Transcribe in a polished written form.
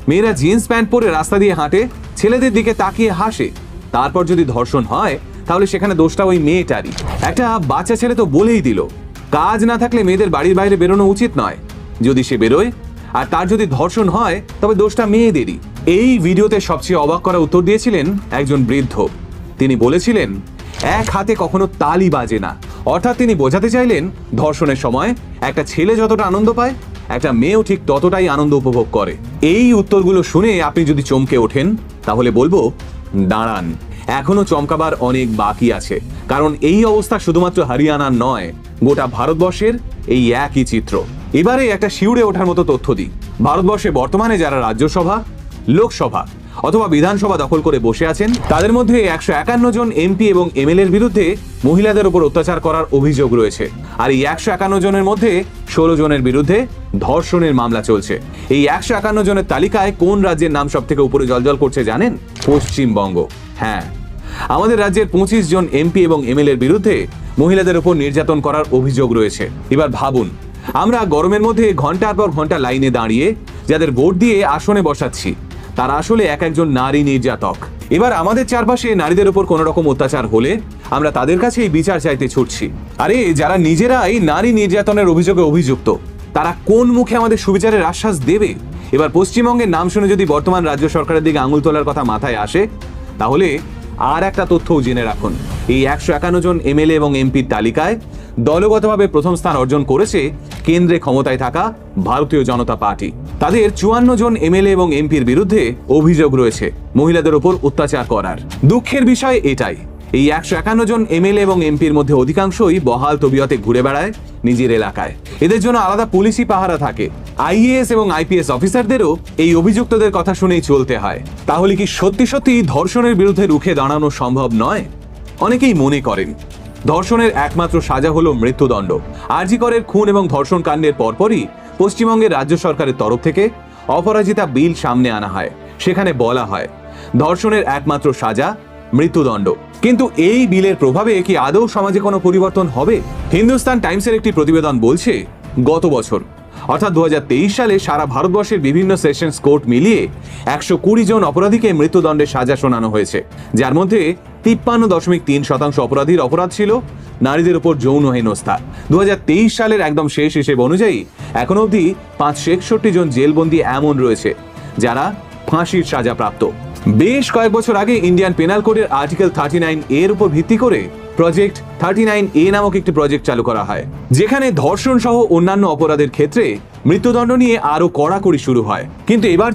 মেয়েরা jeans pant পরে রাস্তা দিয়ে হাঁটে, ছেলেদের দিকে তাকিয়ে হাসে, তারপর যদি ধর্ষণ হয় তাহলে সেখানে দোষটা ওই মেয়েটারই। একটা বাচ্চা ছেলে তো বলেই দিল, কাজ না থাকলে মেয়েদের বাড়ির বাইরে বেরোনো উচিত নয়। যদি সে বেরোয় আর তার যদি ধর্ষণ হয় তবে দোষটা মেয়েদেরই। এই ভিডিওতে সবচেয়ে অবাক করা উত্তর দিয়েছিলেন একজন বৃদ্ধ। তিনি বলেছিলেন, এক হাতে কখনো তালি বাজে না। অর্থাৎ তিনি বোঝাতে চাইলেন, ধর্ষণের সময় একটা ছেলে যতটা আনন্দ পায়, একটা মেয়েও ঠিক ততটাই আনন্দ উপভোগ করে। এই উত্তরগুলো শুনে আপনি যদি চমকে ওঠেন তাহলে বলবো, দাঁড়ান, এখনো চমকাবার অনেক বাকি আছে। কারণ এই অবস্থা শুধুমাত্র হরিয়ানার নয়, গোটা ভারতবর্ষের এই একই চিত্র। এবারে একটা শিউরে ওঠার মতো তথ্য দিই। ভারতবর্ষে বর্তমানে যারা রাজ্যসভা, লোকসভা অথবা বিধানসভা দখল করে বসে আছেন, তাদের মধ্যে 151 জন এমপি এবং এমএলএর বিরুদ্ধে মহিলাদের উপর অত্যাচার করার অভিযোগ রয়েছে। আর এই 151 জনের মধ্যে 16 জনের বিরুদ্ধে ধর্ষণের মামলা চলছে। এই 151 জনের তালিকায় কোন রাজ্যের নাম সব থেকে উপরে জ্বলজ্বল করছে জানেন? পশ্চিমবঙ্গ। হ্যাঁ, আমাদের রাজ্যের 25 জন এমপি এবং এমএলএর বিরুদ্ধে মহিলাদের উপর নির্যাতন করার অভিযোগ রয়েছে। এবার ভাবুন, আমরা গরমের মধ্যে ঘন্টার পর ঘন্টা লাইনে দাঁড়িয়ে যাদের ভোট দিয়ে আসনে বসাচ্ছি, তারা আসলে এক একজন নারী নির্যাতক। এবার আমাদের চারপাশে নারীদের উপর কোন রকম অত্যাচার হলে আমরা তাদের কাছে এই বিচার চাইতে ছুটছি। আরে যারা নিজেরাই নারী নির্যাতনের অভিযোগে অভিযুক্ত, তারা কোন মুখে আমাদের সুবিচারের আশ্বাস দেবে? এবার পশ্চিমবঙ্গের নাম শুনে যদি বর্তমান রাজ্য সরকারের দিকে আঙুল তোলার কথা মাথায় আসে, তাহলে আর একটা তথ্যও জেনে রাখুন। এই 151 জন এমএলএ এবং এমপির তালিকায় দলগতভাবে প্রথম স্থান অর্জন করেছে কেন্দ্রে ক্ষমতায় থাকা ভারতীয় জনতা পার্টি। তাদের 54 জন এমএলএ এবং এমপির বিরুদ্ধে অভিযোগ রয়েছে মহিলাদের উপর অত্যাচার করার। দুঃখের বিষয় এটাই, এই 151 জন এমএলএ এবং এমপির মধ্যে অধিকাংশই বহাল তবিয়তে ঘুরে বেড়ায় নিজের এলাকায়। এদের জন্য আলাদা পুলিশি পাহারা থাকে। আইএএস এবং আইপিএস অফিসারদেরও এই অভিযুক্তদের কথা শুনেই চলতে হয়। তাহলে কি সত্যি সত্যি ধর্ষণের বিরুদ্ধে রুখে দাঁড়ানো সম্ভব নয়? অনেকেই মনে করেন ধর্ষণের একমাত্র সাজা হলো মৃত্যুদণ্ড। আরজি করের খুন এবং ধর্ষণ কাণ্ডের পরপরই পশ্চিমবঙ্গের রাজ্য সরকারের তরফ থেকে অপরাজিতা বিল সামনে আনা হয়। সেখানে বলা হয় ধর্ষণের একমাত্র সাজা মৃত্যুদণ্ড। কিন্তু এই বিলের প্রভাবে কি আদৌ সমাজে কোনো পরিবর্তন হবে? হিন্দুস্তান টাইমসের একটি প্রতিবেদন বলছে, গত বছর অর্থাৎ 2023 সালে সারা ভারতবর্ষের বিভিন্ন সেশনস কোর্ট মিলিয়ে 120 জন অপরাধীকে মৃত্যুদণ্ডের সাজা শোনানো হয়েছে, যার মধ্যে 53.3% অপরাধীর অপরাধ ছিল নারীদের উপর যৌন হেনস্থা। 2023 সালের একদম শেষ হিসেব অনুযায়ী এখন অবধি 561 জন জেলবন্দী এমন রয়েছে যারা ফাঁসির সাজা প্রাপ্ত। বেশ কয়েক বছর আগে ইন্ডিয়ান পেনাল কোডের আর্টিকেল 39 এর উপর ভিত্তি করে প্রজেক্ট 39A নামক একটি প্রজেক্ট চালু করা হয়, যেখানে ধর্ষণ সহ অন্যান্য অপরাধের ক্ষেত্রে মৃত্যুদণ্ড নিয়ে আরো কড়াকড়ি শুরু হয়। কিন্তু এবার